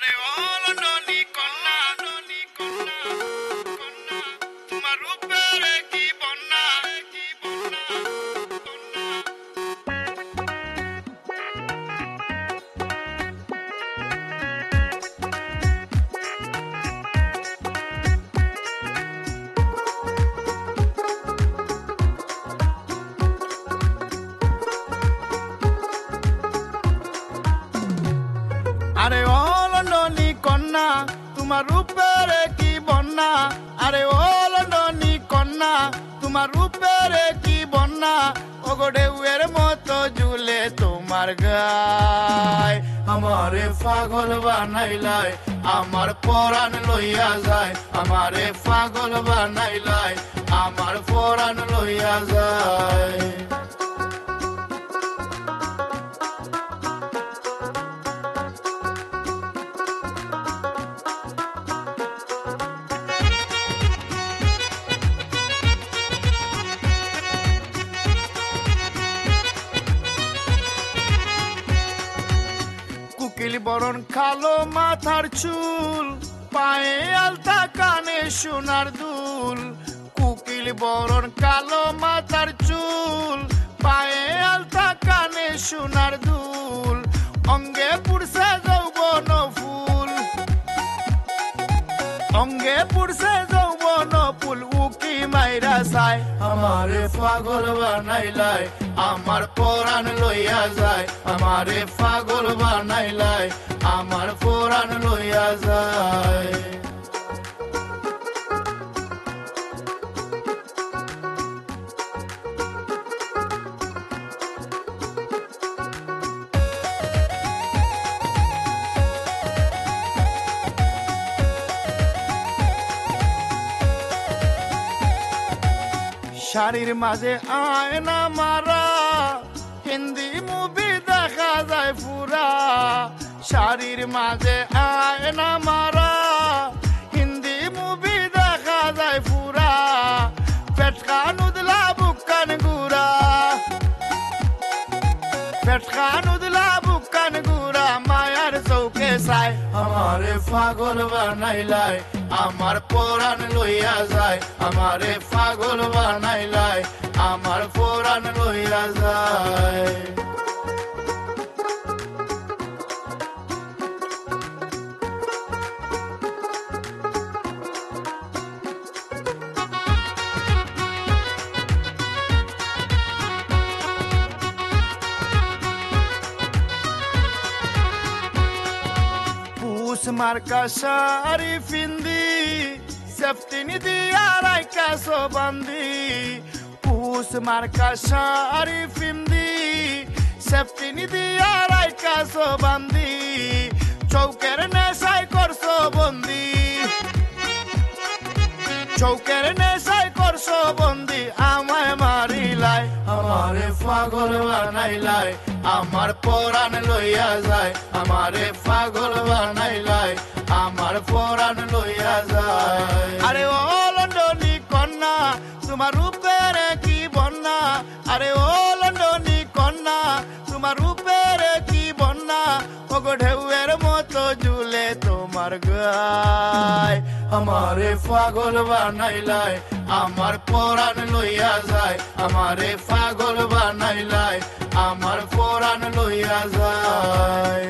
আরে ও লন্ডনী কন্যা, লন্ডনী কন্যা, কন্যা, তোমার রূপের কি বন্যা, কি বন্যা, কন্যা। আরে ও লন্ডনী কন্যা, তোমার রূপের কি বন্যা, আরে ও লন্ডনী কন্যা, তোমার রূপের কি বন্যা, ওগো ঢেউয়ের মতো ঝুলে তোমার গায়, আমারে পাগল বানাইলাই, আমার পরাণ লইয়া যায়, আমারে পাগল বানাইলাই, আমার পরাণ লইয়া যায়। কুকিল বরণ কালো মাথার চুল, পায়ে আলতা কানে সোনার দুল, কুকিল বরণ কালো মাথার চুল, পায়ে আলতা কানে সোনার দুল, অঙ্গে পুরসে যৌবন ফুল, অঙ্গে পুরসে যৌবন ফুল, উকি মাইরা চায়, আমারে পাগল বানাইলাই, আমার পরাণ লইয়া যায়, আমারে পাগল বানাইলাই, আমার পরাণ লইয়া যায়। শাড়ির মাঝে আয়না মারা, হিন্দি মুভি দেখা যায় পুরা, শাড়ির মাঝে আয়না মারা, হিন্দি মুভি দেখা যায় পুরা, পেটকান উদলা বুকান গুড়া, পেটকান উদলা বুকান গুড়া, মায়ার চৌকে চায়, আমারে পাগল বানাইলাই, আমার পরাণ লইয়া যায়, আমারে পাগল বানাইলাই, আমার পরাণ লইয়া যায়। পুষ মার্কা শাড়ি ফিন্দি, সেফটিনি দিয়া রাইকা সোবান্দি, পুষ মার্কা শাড়ি ফিন্দি, সেফটিনি দিয়া রাইকা সোবান্দি, চৌকের নেশায় করছো বন্দি, চৌকের নেশায় করছো বন্দি, আমায় মারিলাই, আমারে পাগল বানাইলাই, আমার পরাণ লইয়া যায়, আমারে পাগল বানাইলাই, আমার পরাণ লইয়া যায়। আরে ও লন্ডনী কন্যা, তোমার রূপের কি বন্যা, আরে ও লন্ডনী কন্যা, তোমার রূপের কি বন্যা, ওগো ঢেউয়ের মতো ঝুলে তোমার গায়, আমারে পাগল বানাইলাই, আমার পরাণ লইয়া যায়, আমারে পাগল বানাইলাই, আমার পরাণ লইয়া যায়।